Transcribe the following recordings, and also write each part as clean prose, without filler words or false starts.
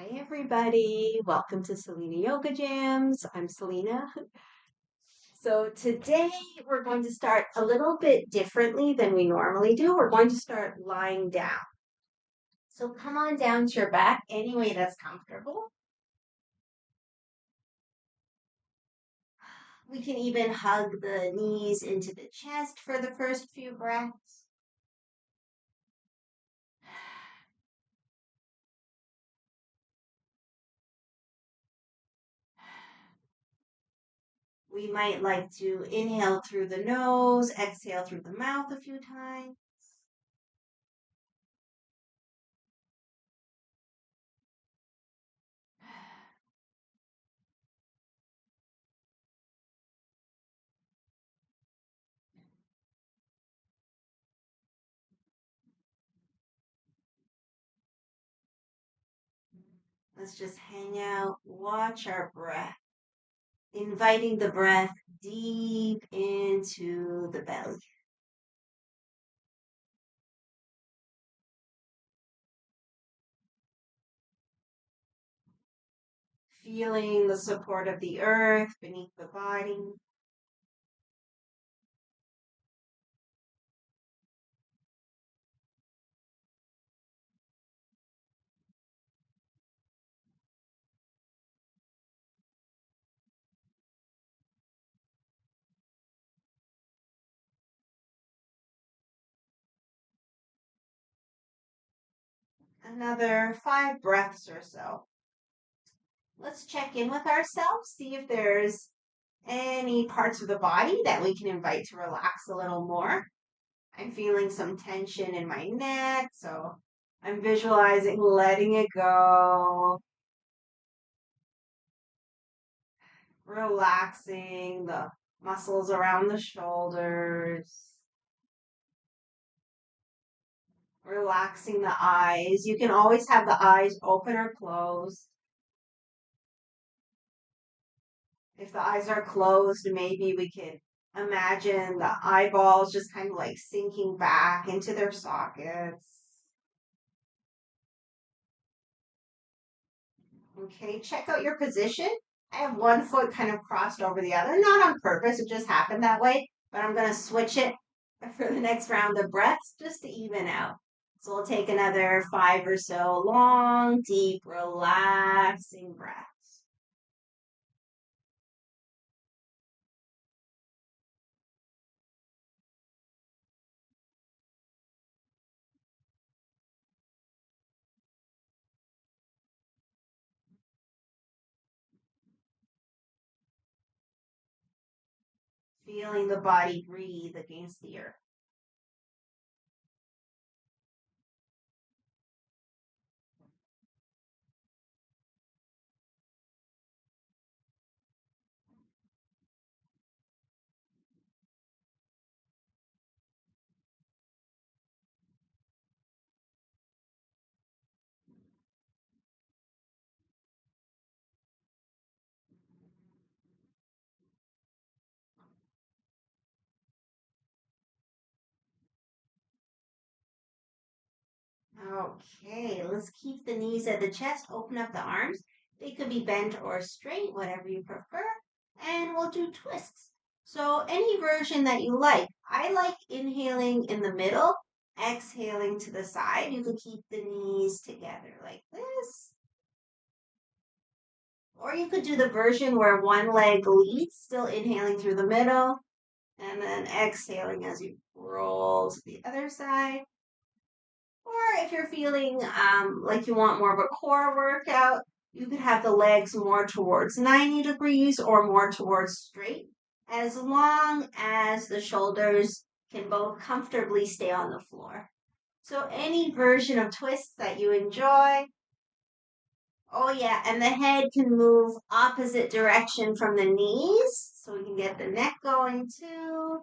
Hi, everybody. Welcome to Selena Yoga Jams. I'm Selena. So, today we're going to start a little bit differently than we normally do. We're going to start lying down. So, come on down to your back any way that's comfortable. We can even hug the knees into the chest for the first few breaths. We might like to inhale through the nose, exhale through the mouth a few times. Let's just hang out, watch our breath. Inviting the breath deep into the belly. Feeling the support of the earth beneath the body. Another 5 breaths or so. Let's check in with ourselves, see if there's any parts of the body that we can invite to relax a little more. I'm feeling some tension in my neck, so I'm visualizing letting it go, relaxing the muscles around the shoulders, relaxing the eyes. You can always have the eyes open or closed. If the eyes are closed, maybe we could imagine the eyeballs just kind of like sinking back into their sockets. Okay, check out your position. I have one foot kind of crossed over the other, not on purpose, it just happened that way, but I'm going to switch it for the next round of breaths just to even out. So we'll take another 5 or so long, deep, relaxing breaths. Feeling the body breathe against the earth. Okay, let's keep the knees at the chest, open up the arms. They could be bent or straight, whatever you prefer. And we'll do twists. So, any version that you like. I like inhaling in the middle, exhaling to the side. You could keep the knees together like this. Or you could do the version where one leg leads, still inhaling through the middle, and then exhaling as you roll to the other side. Or if you're feeling like you want more of a core workout, you could have the legs more towards 90 degrees or more towards straight, as long as the shoulders can both comfortably stay on the floor. So, any version of twists that you enjoy. Oh, yeah, and the head can move opposite direction from the knees, so we can get the neck going too.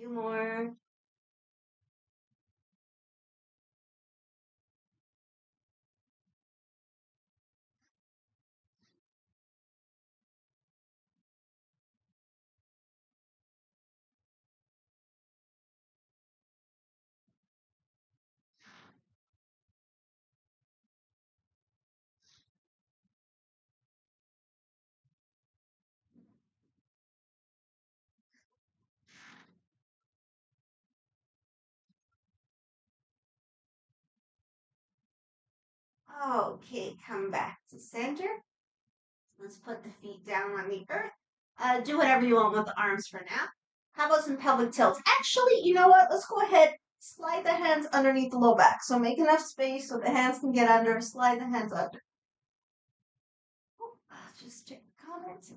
few more. Okay, come back to center. Let's put the feet down on the earth. Do whatever you want with the arms for now. How about some pelvic tilts? Actually, you know what? Let's go ahead. Slide the hands underneath the low back. So make enough space so the hands can get under. Slide the hands under. Just check the comments.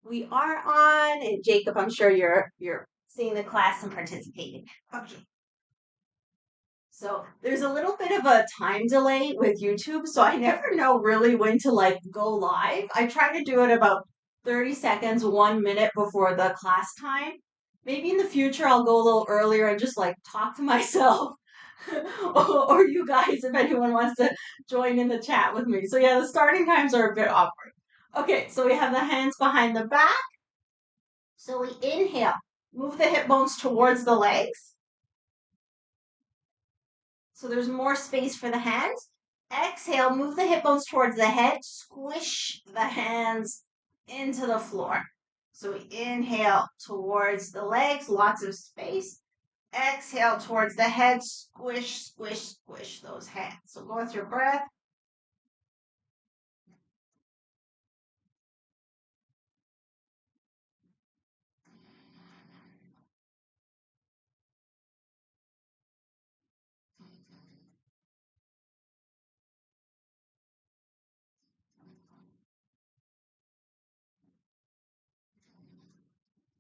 We are on, and Jacob, I'm sure you're seeing the class and participating. Okay. So there's a little bit of a time delay with YouTube, so I never know really when to like go live. I try to do it about 30 seconds, 1 minute before the class time. Maybe in the future I'll go a little earlier and just like talk to myself or you guys if anyone wants to join in the chat with me. So yeah, the starting times are a bit awkward. Okay, so we have the hands behind the back. So we inhale, move the hip bones towards the legs. So there's more space for the hands. Exhale, move the hip bones towards the head. Squish the hands into the floor. So we inhale towards the legs, lots of space. Exhale towards the head. Squish, squish, squish those hands. So go with your breath.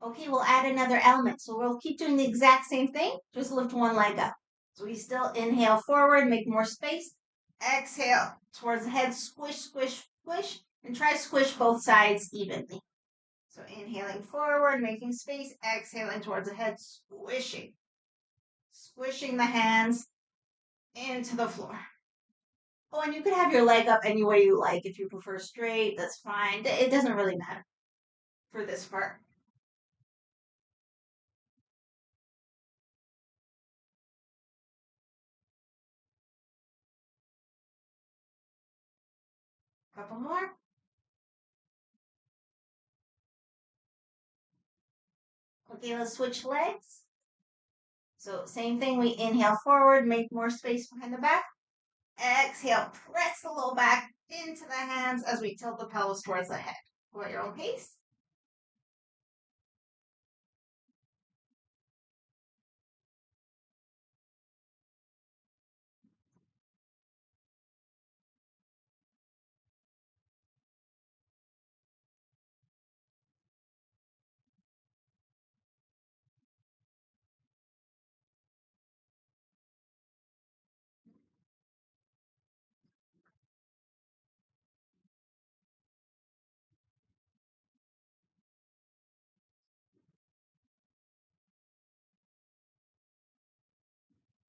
Okay, we'll add another element. So we'll keep doing the exact same thing, just lift one leg up. So we still inhale forward, make more space. Exhale towards the head, squish, squish, squish, and try squish both sides evenly. So inhaling forward, making space, exhaling towards the head, squishing. Squishing the hands into the floor. Oh, and you could have your leg up any way you like. If you prefer straight, that's fine. It doesn't really matter for this part. Couple more. Okay, let's switch legs. So same thing, we inhale forward, make more space behind the back. Exhale, press the low back into the hands as we tilt the pelvis towards the head. Go at your own pace.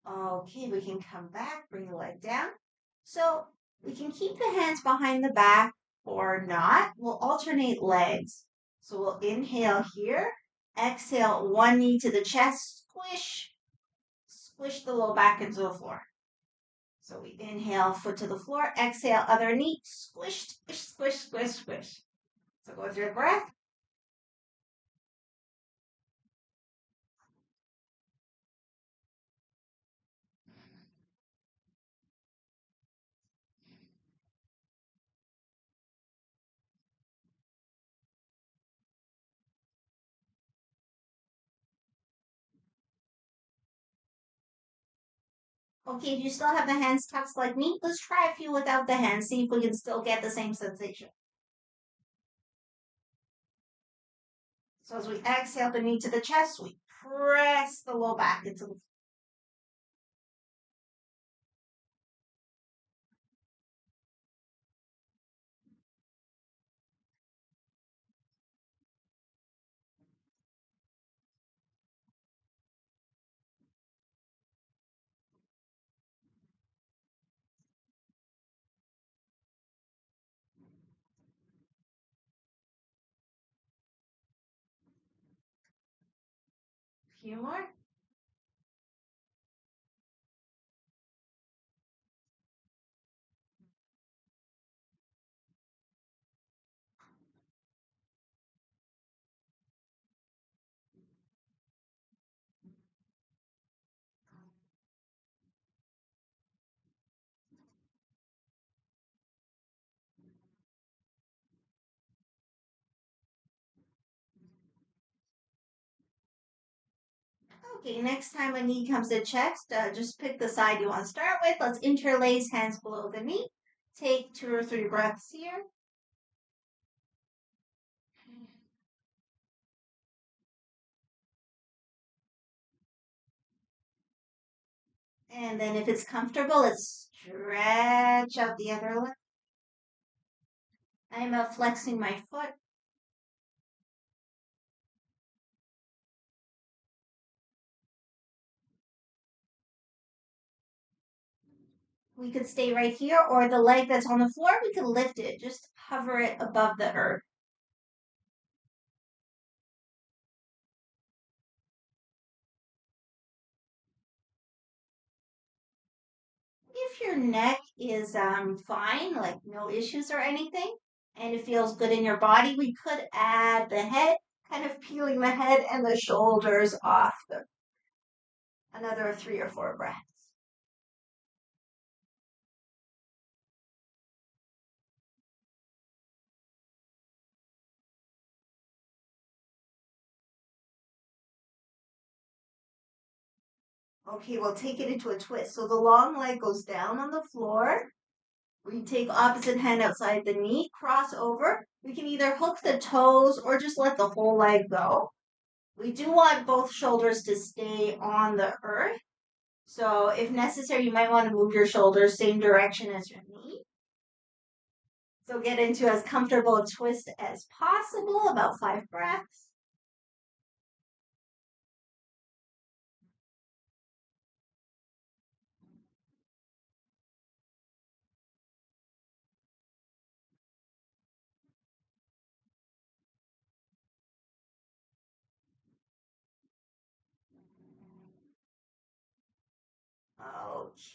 Okay, we can come back, bring the leg down. So we can keep the hands behind the back or not. We'll alternate legs. So we'll inhale here, exhale, one knee to the chest, squish, squish the low back into the floor. So we inhale, foot to the floor, exhale, other knee, squish, squish, squish, squish, squish. So go with your breath. Okay, if you still have the hands tucked like me, let's try a few without the hands, see if we can still get the same sensation. So as we exhale the knee to the chest, we press the low back into the few more. Okay, next time a knee comes to chest, just pick the side you want to start with. Let's interlace hands below the knee. Take 2 or 3 breaths here. And then if it's comfortable, let's stretch out the other leg. I'm flexing my foot. We could stay right here, or the leg that's on the floor, we could lift it. Just hover it above the earth. If your neck is fine, like no issues or anything, and it feels good in your body, we could add the head, kind of peeling the head and the shoulders off. Another 3 or 4 breaths. Okay, we'll take it into a twist. So the long leg goes down on the floor. We take opposite hand outside the knee, cross over. We can either hook the toes or just let the whole leg go. We do want both shoulders to stay on the earth. So if necessary, you might want to move your shoulders same direction as your knee. So get into as comfortable a twist as possible, about 5 breaths.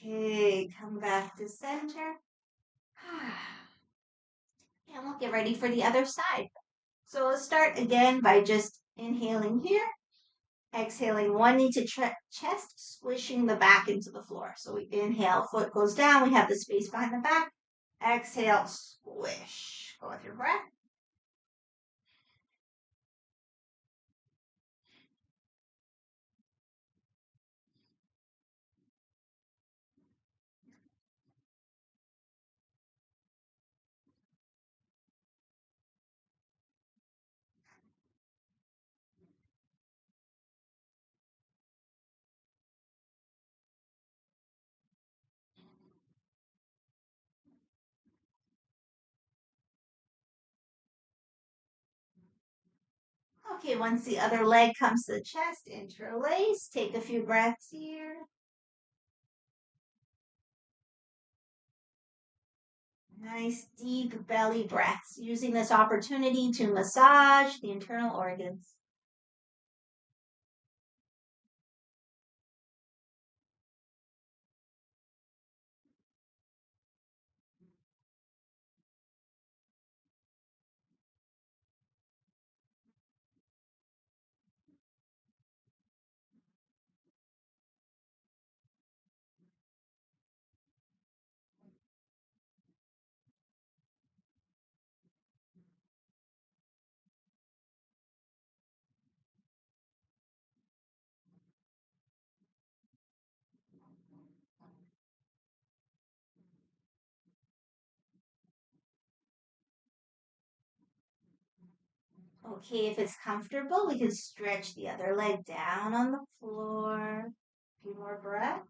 Okay, come back to center. And we'll get ready for the other side. So let's start again by just inhaling here, exhaling one knee to chest, squishing the back into the floor. So we inhale, foot goes down, we have the space behind the back. Exhale, squish. Go with your breath. Okay, once the other leg comes to the chest, interlace. Take a few breaths here. Nice deep belly breaths, using this opportunity to massage the internal organs. Okay, if it's comfortable, we can stretch the other leg down on the floor. A few more breaths.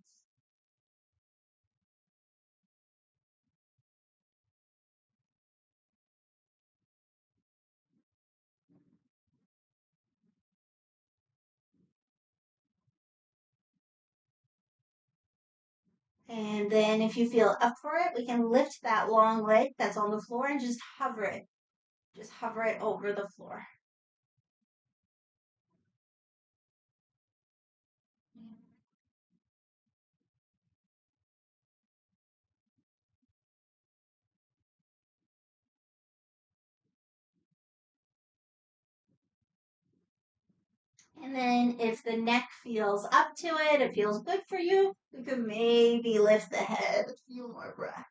And then if you feel up for it, we can lift that long leg that's on the floor and just hover it. Just hover it over the floor. And then if the neck feels up to it, it feels good for you, you can maybe lift the head a few more breaths.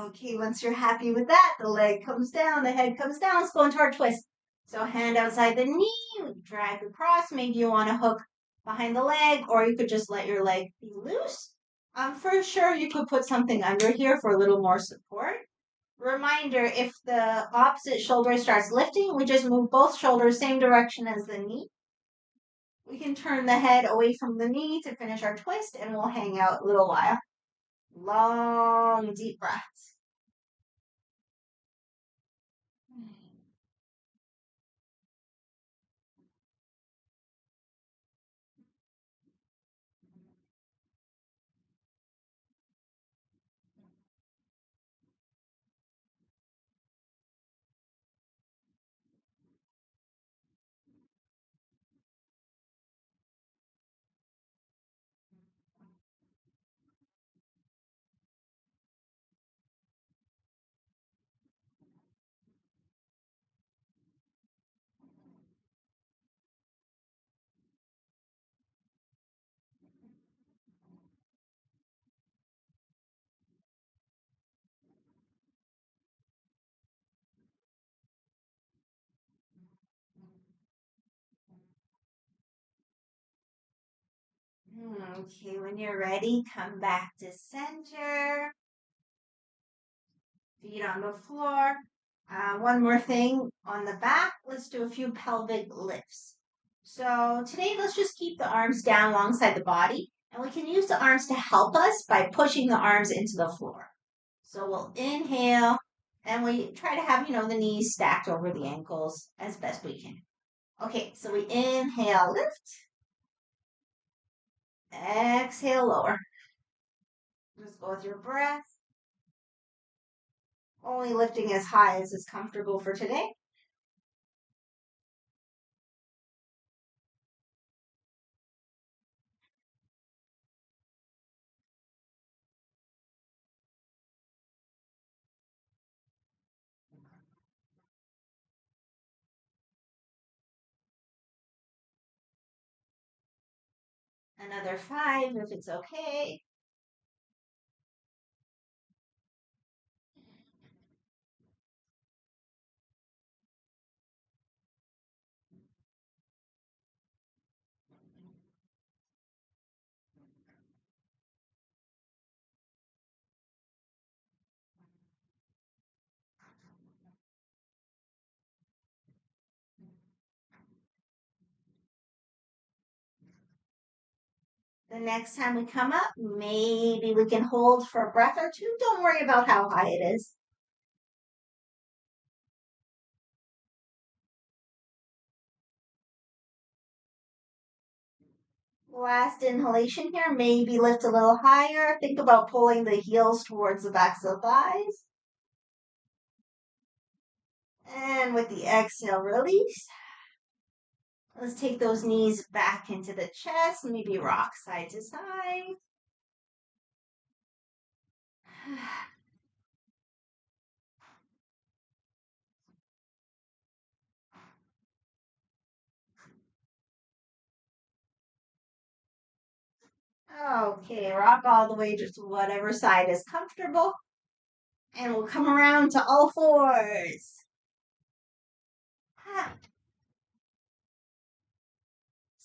Okay, once you're happy with that, the leg comes down, the head comes down. Let's go into our twist. So hand outside the knee, drag across. Maybe you want to hook behind the leg, or you could just let your leg be loose. For sure, you could put something under here for a little more support. Reminder, if the opposite shoulder starts lifting, we just move both shoulders same direction as the knee. We can turn the head away from the knee to finish our twist, and we'll hang out a little while. Long, deep breaths. Okay, when you're ready, come back to center. Feet on the floor. One more thing on the back. Let's do a few pelvic lifts. So today, let's just keep the arms down alongside the body. And we can use the arms to help us by pushing the arms into the floor. So we'll inhale, and we try to have, the knees stacked over the ankles as best we can. Okay, so we inhale, lift. Exhale, lower. Just go with your breath. Only lifting as high as is comfortable for today. Another 5 if it's okay. The next time we come up, maybe we can hold for a breath or two. Don't worry about how high it is. Last inhalation here, maybe lift a little higher. Think about pulling the heels towards the backs of the thighs. And with the exhale, release. Let's take those knees back into the chest, maybe rock side to side. Okay, rock all the way just to whatever side is comfortable. And we'll come around to all fours.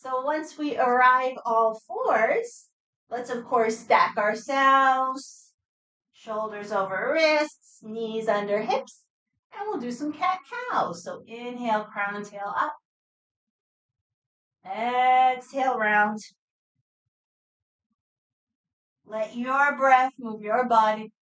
So once we arrive all fours, let's of course stack ourselves, shoulders over wrists, knees under hips, and we'll do some cat-cow. So inhale, crown tail up. Exhale, round. Let your breath move your body.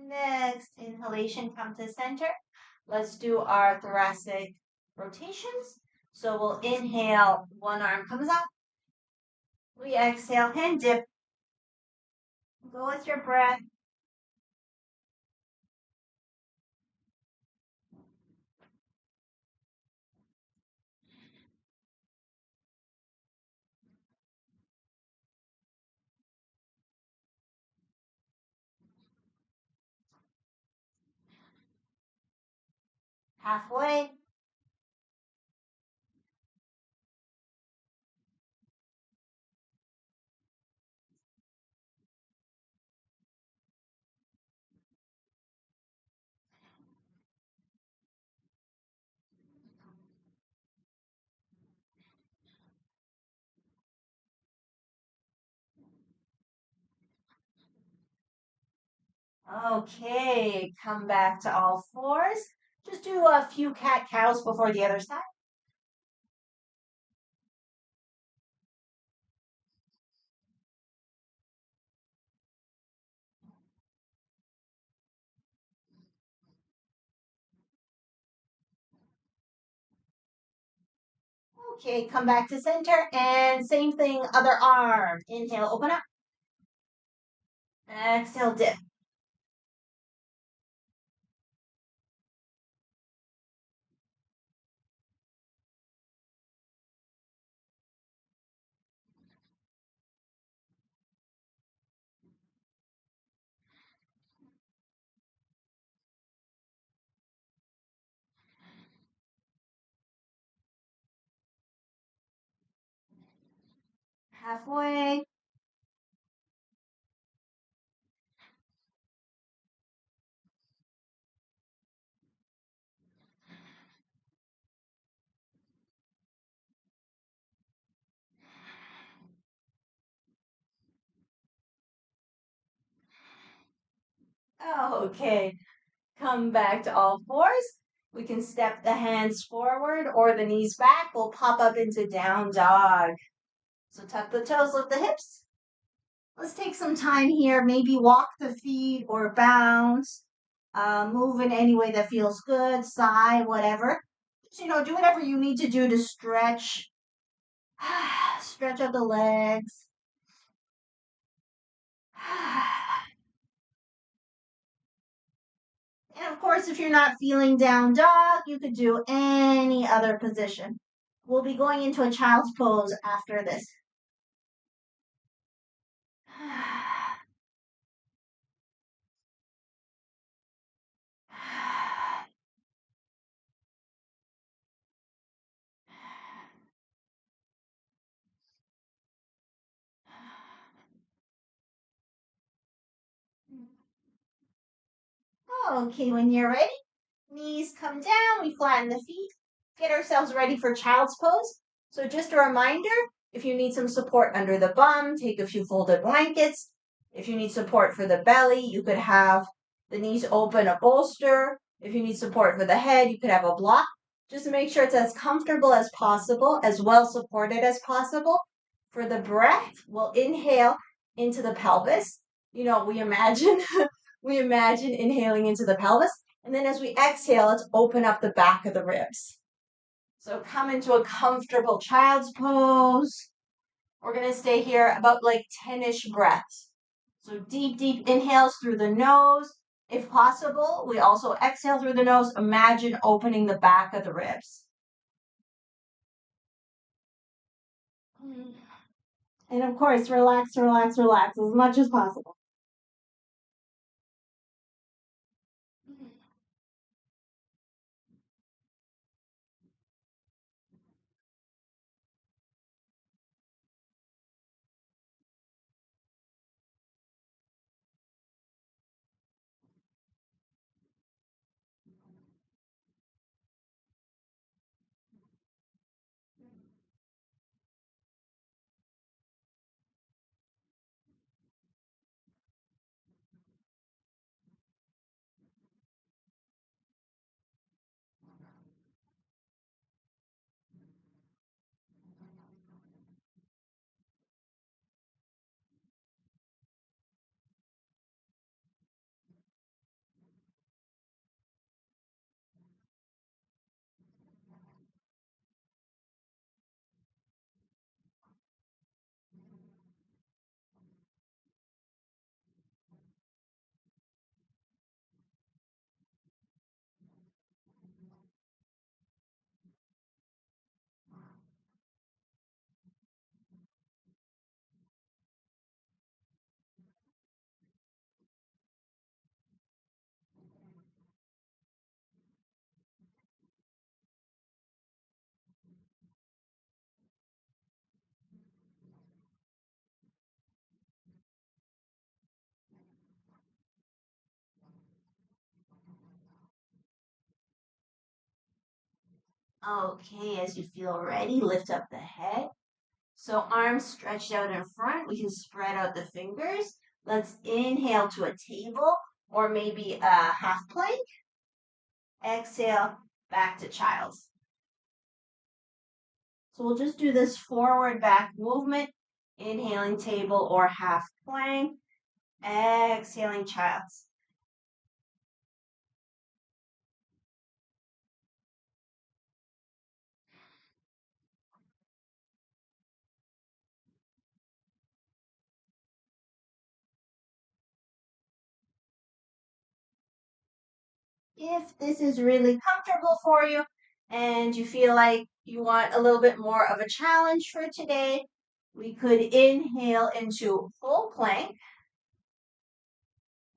Next inhalation, come to center. Let's do our thoracic rotations. So we'll inhale, one arm comes up. We exhale, hand dip. Go with your breath. Halfway. Okay, come back to all fours. Just do a few cat cows before the other side. Okay, come back to center and same thing, other arm. Inhale, open up. Exhale, dip. Halfway. Okay, come back to all fours. We can step the hands forward or the knees back. We'll pop up into down dog. So tuck the toes, lift the hips. Let's take some time here. Maybe walk the feet or bounce. Move in any way that feels good, sigh, whatever. Just, do whatever you need to do to stretch. Stretch out the legs. And of course, if you're not feeling down dog, you could do any other position. We'll be going into a child's pose after this. Okay, when you're ready, knees come down, we flatten the feet, get ourselves ready for child's pose. So just a reminder, if you need some support under the bum, take a few folded blankets. If you need support for the belly, you could have the knees open, a bolster. If you need support for the head, you could have a block. Just to make sure it's as comfortable as possible, as well supported as possible. For the breath, we'll inhale into the pelvis. We imagine we imagine inhaling into the pelvis. And then as we exhale, let's open up the back of the ribs. So come into a comfortable child's pose. We're going to stay here about like 10-ish breaths. So deep, deep inhales through the nose. If possible, we also exhale through the nose. Imagine opening the back of the ribs. And of course, relax, relax, relax as much as possible. Okay, as you feel ready, lift up the head. So arms stretched out in front. We can spread out the fingers. Let's inhale to a table or maybe a half plank. Exhale, back to child's. So we'll just do this forward back movement. Inhaling table or half plank. Exhaling child's. If this is really comfortable for you and you feel like you want a little bit more of a challenge for today, we could inhale into full plank,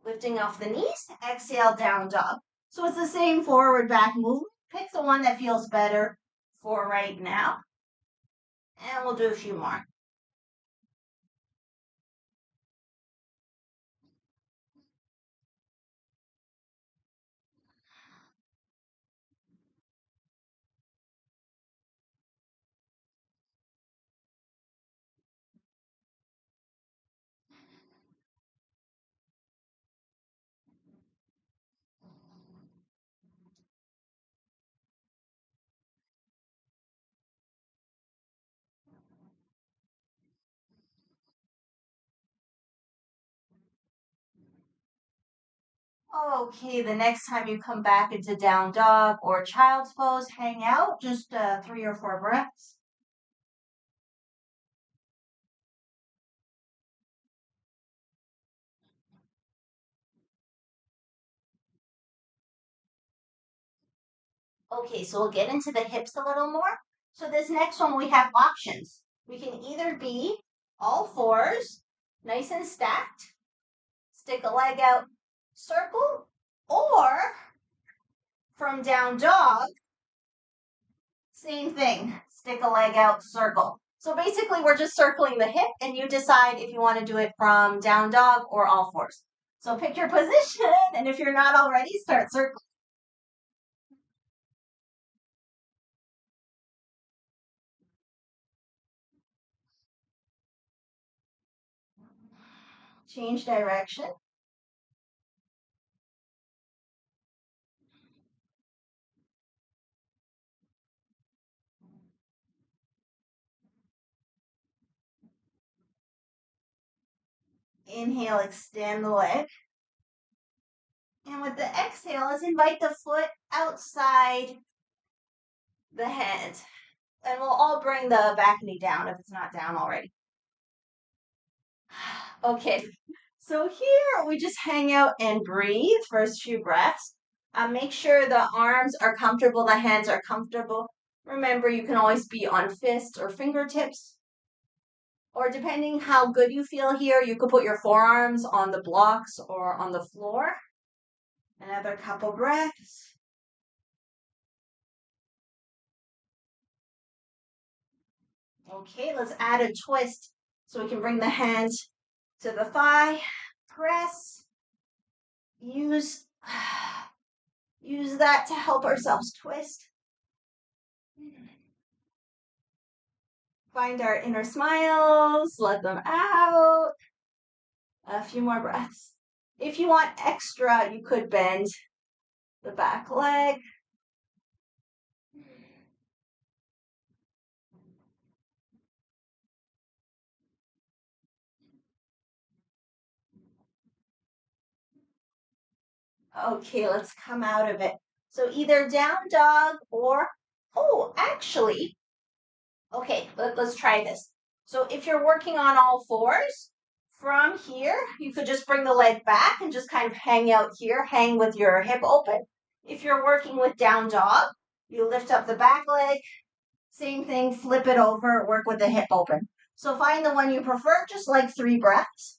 lifting off the knees, exhale down dog. So it's the same forward back movement. Pick the one that feels better for right now. And we'll do a few more. Okay, the next time you come back into down dog or child's pose, hang out just 3 or 4 breaths. Okay, so we'll get into the hips a little more. So this next one, we have options. We can either be all fours, nice and stacked, stick a leg out, circle, or from down dog, same thing, stick a leg out, circle. So basically we're just circling the hip and you decide if you want to do it from down dog or all fours. So pick your position, and if you're not already, start circling. Change direction. Inhale, extend the leg. And with the exhale, let's invite the foot outside the head. And we'll all bring the back knee down if it's not down already. Okay, so here we just hang out and breathe first few breaths. Make sure the arms are comfortable, the hands are comfortable. Remember, you can always be on fists or fingertips. Or depending how good you feel here, you could put your forearms on the blocks or on the floor. Another couple breaths. Okay, let's add a twist so we can bring the hands to the thigh. Press. Use that to help ourselves twist. Find our inner smiles, let them out. A few more breaths. If you want extra, you could bend the back leg. Okay, let's come out of it. So either down dog or, oh, actually, okay, let's try this. So if you're working on all fours, from here, you could just bring the leg back and just kind of hang out here, hang with your hip open. If you're working with down dog, you lift up the back leg, same thing, flip it over, work with the hip open. So find the one you prefer, just like 3 breaths.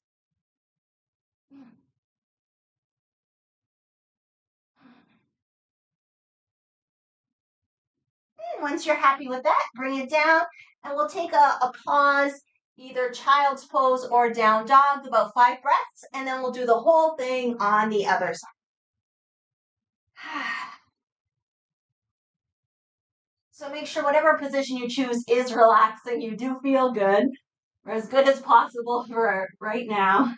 And once you're happy with that, bring it down and we'll take a pause, either child's pose or down dog, about 5 breaths, and then we'll do the whole thing on the other side. So make sure whatever position you choose is relaxing. You do feel good, or as good as possible for right now.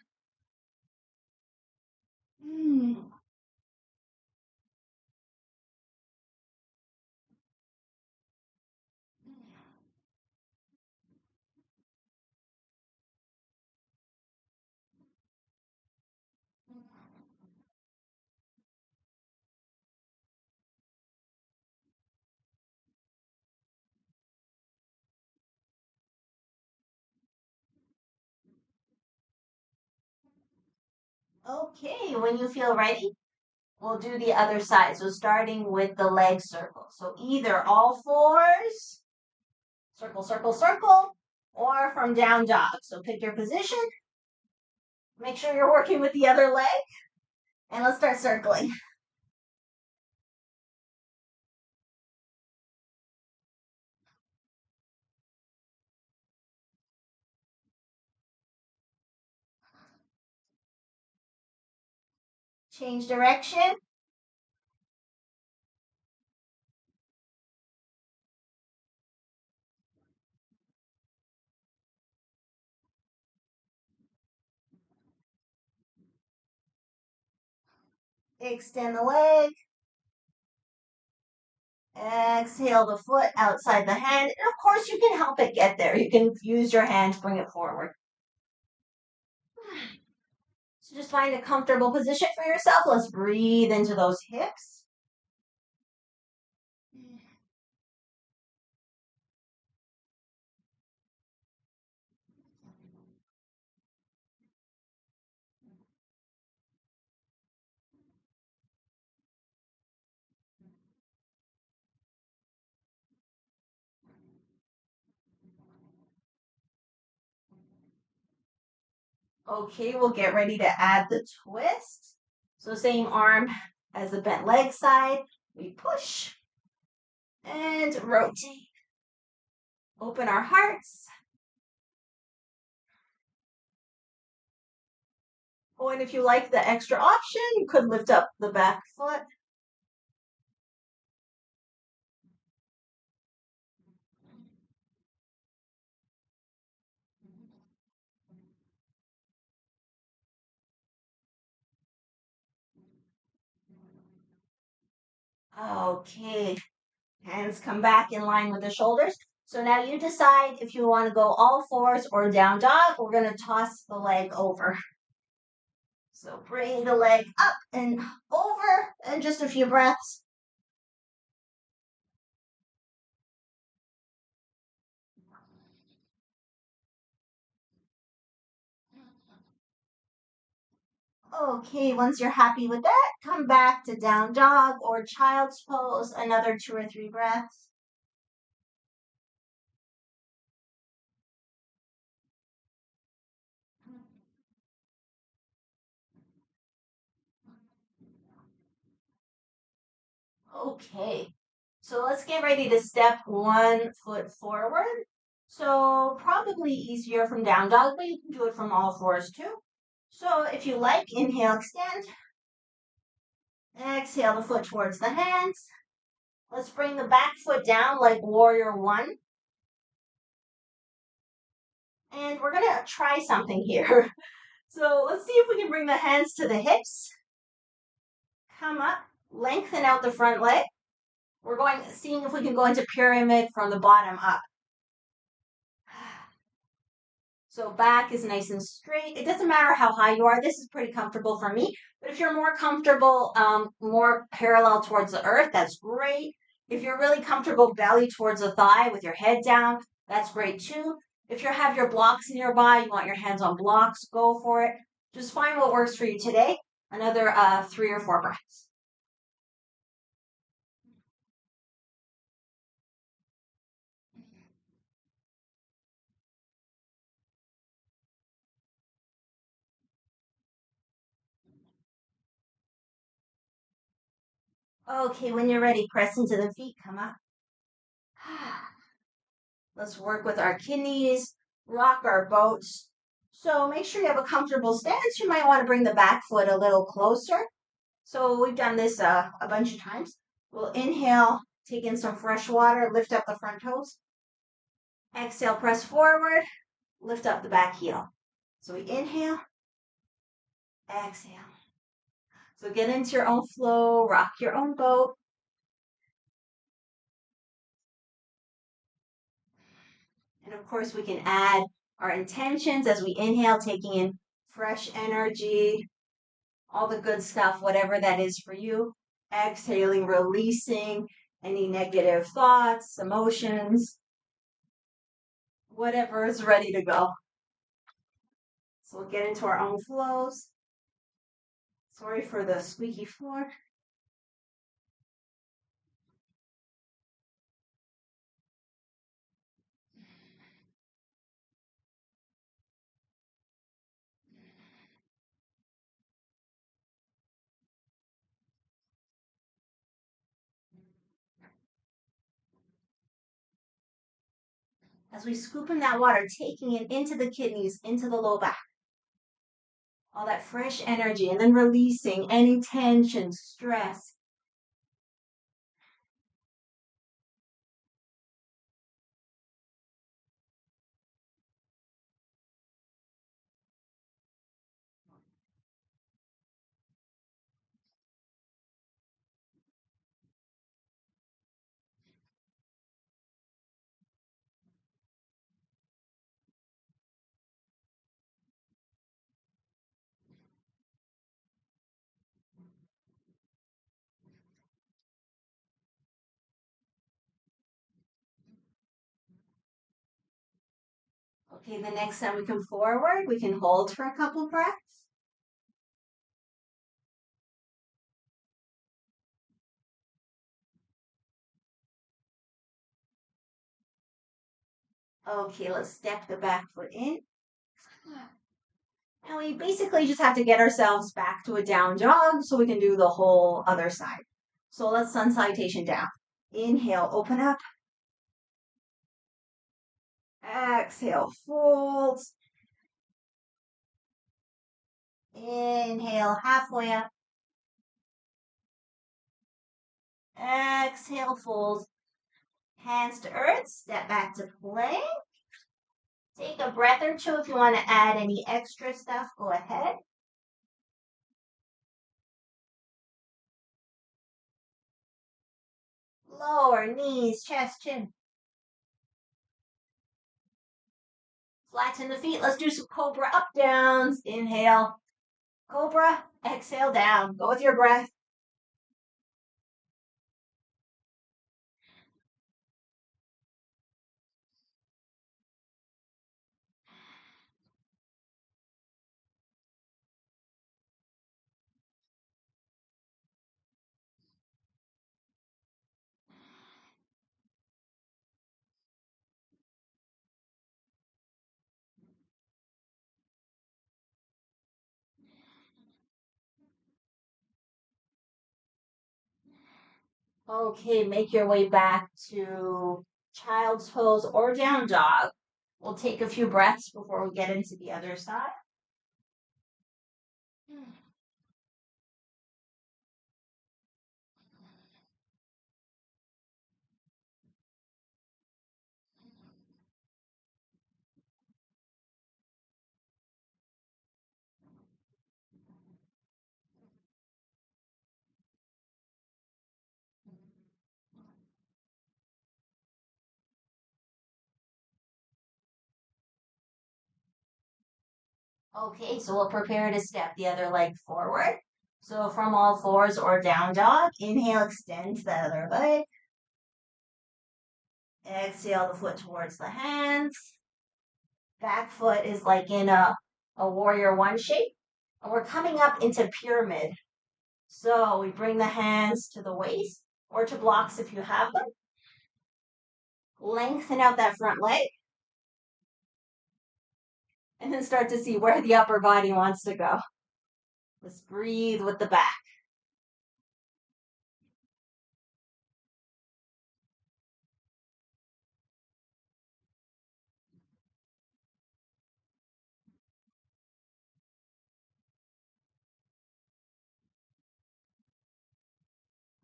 Hmm. Okay, when you feel ready, we'll do the other side. So starting with the leg circle. So either all fours, circle, circle, circle, or from down dog. So pick your position. Make sure you're working with the other leg. And let's start circling. Change direction. Extend the leg. Exhale the foot outside the hand. And of course, you can help it get there. You can use your hand to bring it forward. So just find a comfortable position for yourself. Let's breathe into those hips. Okay, we'll get ready to add the twist. So same arm as the bent leg side. We push and rotate. Open our hearts. Oh, and if you like the extra option, you could lift up the back foot. Okay, hands come back in line with the shoulders. So now you decide if you want to go all fours or down dog. We're going to toss the leg over. So bring the leg up and over, and just a few breaths. Okay, once you're happy with that, come back to down dog or child's pose, another 2 or 3 breaths. Okay, so let's get ready to step 1 foot forward. So probably easier from down dog, but you can do it from all fours too. So if you like, inhale, extend. Exhale the foot towards the hands. Let's bring the back foot down like warrior one. And we're going to try something here. So let's see if we can bring the hands to the hips. Come up, lengthen out the front leg. We're seeing if we can go into pyramid from the bottom up. So back is nice and straight. It doesn't matter how high you are. This is pretty comfortable for me. But if you're more comfortable, more parallel towards the earth, that's great. If you're really comfortable belly towards the thigh with your head down, that's great too. If you have your blocks nearby, you want your hands on blocks, go for it. Just find what works for you today. Another 3 or 4 breaths. Okay, when you're ready, press into the feet, come up. Let's work with our kidneys, rock our boats. So make sure you have a comfortable stance. You might want to bring the back foot a little closer. So we've done this a bunch of times. We'll inhale, take in some fresh water, lift up the front toes. Exhale, press forward, lift up the back heel. So we inhale, exhale. So get into your own flow, rock your own boat. And of course, we can add our intentions as we inhale, taking in fresh energy, all the good stuff, whatever that is for you. Exhaling, releasing any negative thoughts, emotions, whatever is ready to go. So we'll get into our own flows. Sorry for the squeaky floor. As we scoop in that water, taking it into the kidneys, into the low back. All that fresh energy, and then releasing any tension, stress. Okay, the next time we come forward, we can hold for a couple breaths. Okay, let's step the back foot in. And we basically just have to get ourselves back to a down dog so we can do the whole other side. So let's sun salutation down. Inhale, open up. Exhale, fold. Inhale, halfway up. Exhale, fold. Hands to earth, step back to plank. Take a breath or two. If you want to add any extra stuff, go ahead. Lower knees, chest, chin. Flatten the feet. Let's do some cobra up downs. Inhale, cobra. Exhale, down. Go with your breath. Okay, make your way back to child's pose or down dog. We'll take a few breaths before we get into the other side. Okay, so we'll prepare to step the other leg forward. So from all fours or down dog, inhale, extend the other leg. Exhale the foot towards the hands. Back foot is like in a warrior one shape. And we're coming up into pyramid. So we bring the hands to the waist or to blocks if you have them. Lengthen out that front leg. And then start to see where the upper body wants to go. Let's breathe with the back.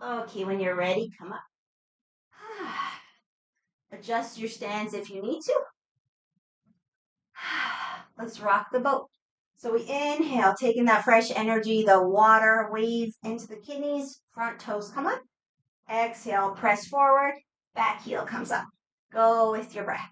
Okay, when you're ready, come up. Adjust your stance if you need to. Let's rock the boat. So we inhale, taking that fresh energy, the water wave into the kidneys, front toes come up. Exhale, press forward, back heel comes up. Go with your breath.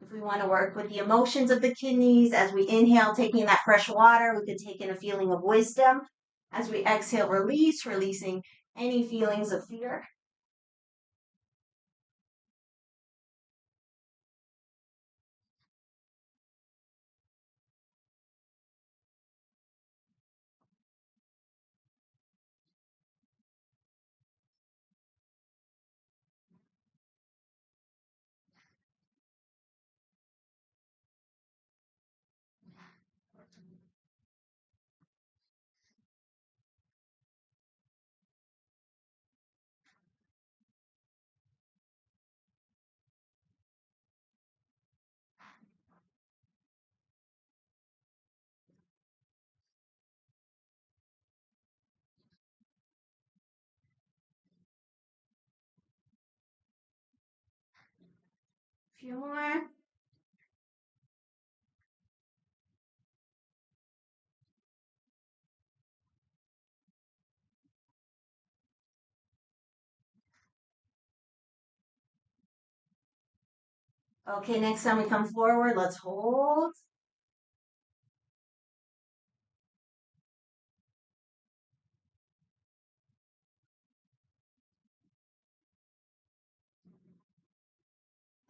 If we want to work with the emotions of the kidneys, as we inhale, taking that fresh water, we could take in a feeling of wisdom. As we exhale, release, releasing any feelings of fear. A few more. Okay, next time we come forward, let's hold.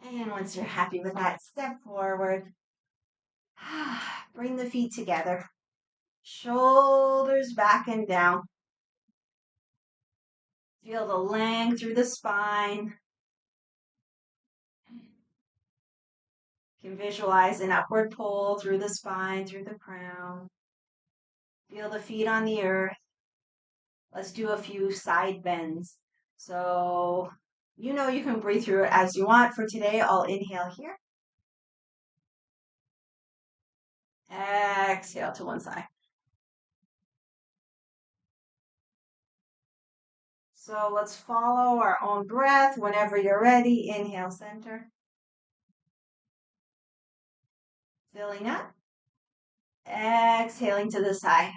And once you're happy with that, step forward. Bring the feet together. Shoulders back and down. Feel the length through the spine. You can visualize an upward pull through the spine, through the crown. Feel the feet on the earth. Let's do a few side bends. So, you know you can breathe through it as you want. For today, I'll inhale here. Exhale to one side. So let's follow our own breath. Whenever you're ready, inhale center. Filling up. Exhaling to the side.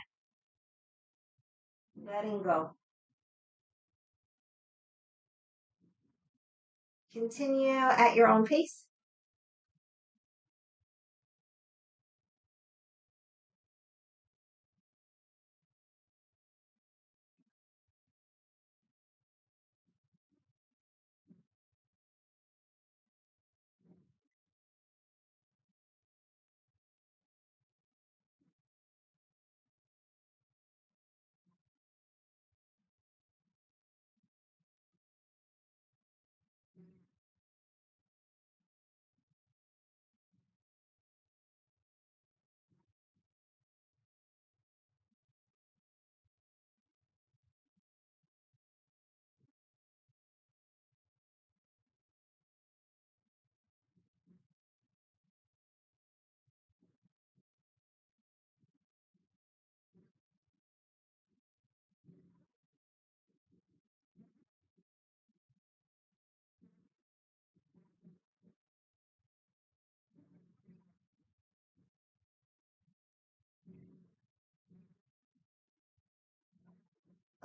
Letting go. Continue at your own pace.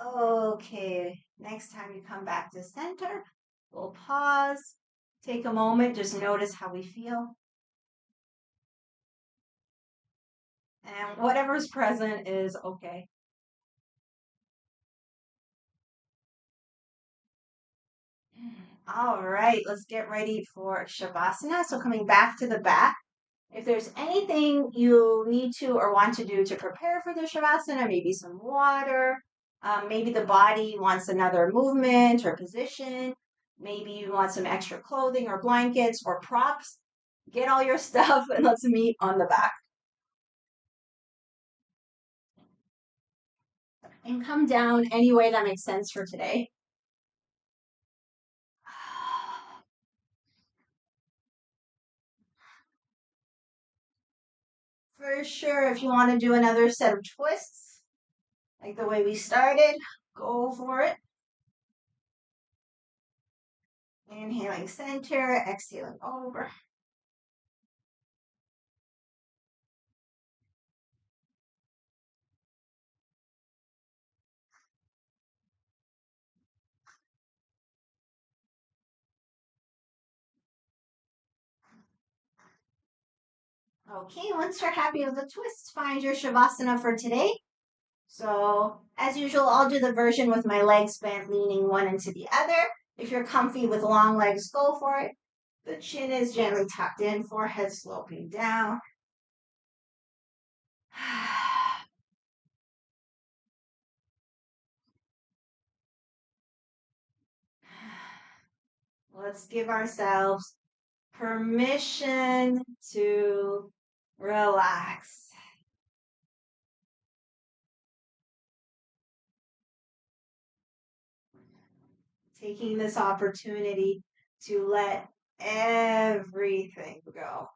Okay, next time you come back to center, we'll pause, take a moment, just notice how we feel. And whatever's present is okay. All right, let's get ready for Shavasana. So coming back to the back, if there's anything you need to or want to do to prepare for the Shavasana, maybe some water, maybe the body wants another movement or position, maybe you want some extra clothing or blankets or props, Get all your stuff and let's meet on the back. And come down any way that makes sense for today. For sure, if you want to do another set of twists, like the way we started, go for it. Inhaling center, exhaling over. Okay, once you're happy with the twist, find your Shavasana for today. So, as usual, I'll do the version with my legs bent, leaning one into the other. If you're comfy with long legs, go for it. The chin is gently tucked in, forehead sloping down. Let's give ourselves permission to relax. Taking this opportunity to let everything go.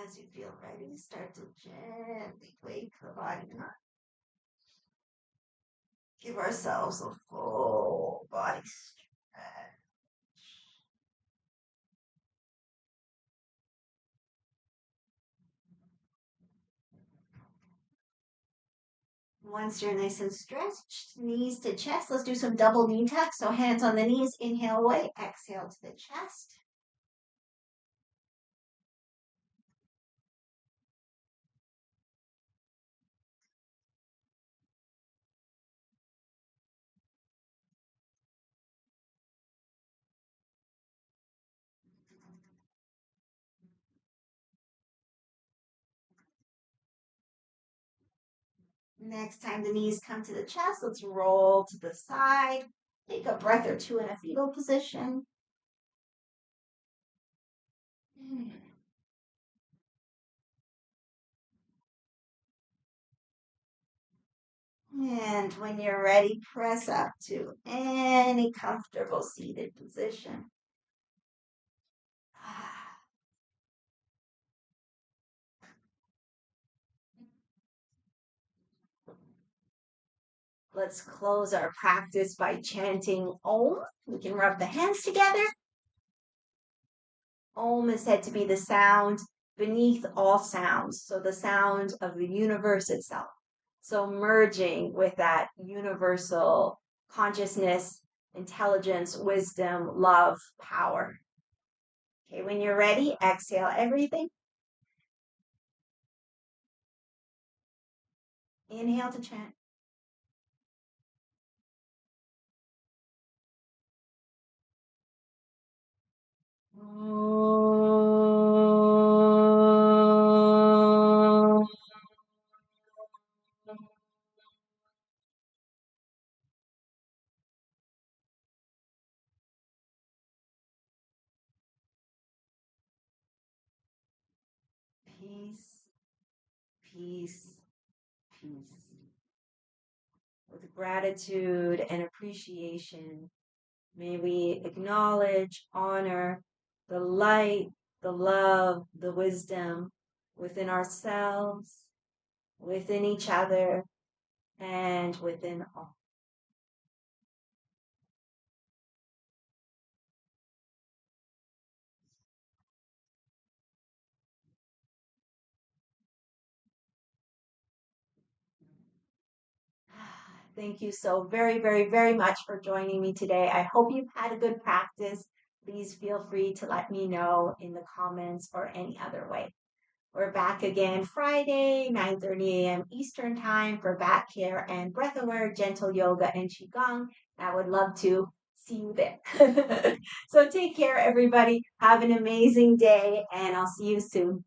As you feel ready, start to gently wake the body up. Give ourselves a full body stretch. Once you're nice and stretched, knees to chest, let's do some double knee tucks. So hands on the knees, inhale away, exhale to the chest. Next time the knees come to the chest, let's roll to the side. Take a breath or two in a fetal position. And when you're ready, press up to any comfortable seated position. Let's close our practice by chanting Om. We can rub the hands together. Om is said to be the sound beneath all sounds, so the sound of the universe itself. So merging with that universal consciousness, intelligence, wisdom, love, power. Okay, when you're ready, exhale everything. Inhale to chant. Peace, peace, peace. With gratitude and appreciation, may we acknowledge, honor the light, the love, the wisdom within ourselves, within each other, and within all. Thank you so very, very, very much for joining me today. I hope you've had a good practice. Please feel free to let me know in the comments or any other way. We're back again Friday, 9:30 a.m. Eastern Time for back care and breathwork, gentle yoga, and qigong. I would love to see you there. So take care, everybody. Have an amazing day, and I'll see you soon.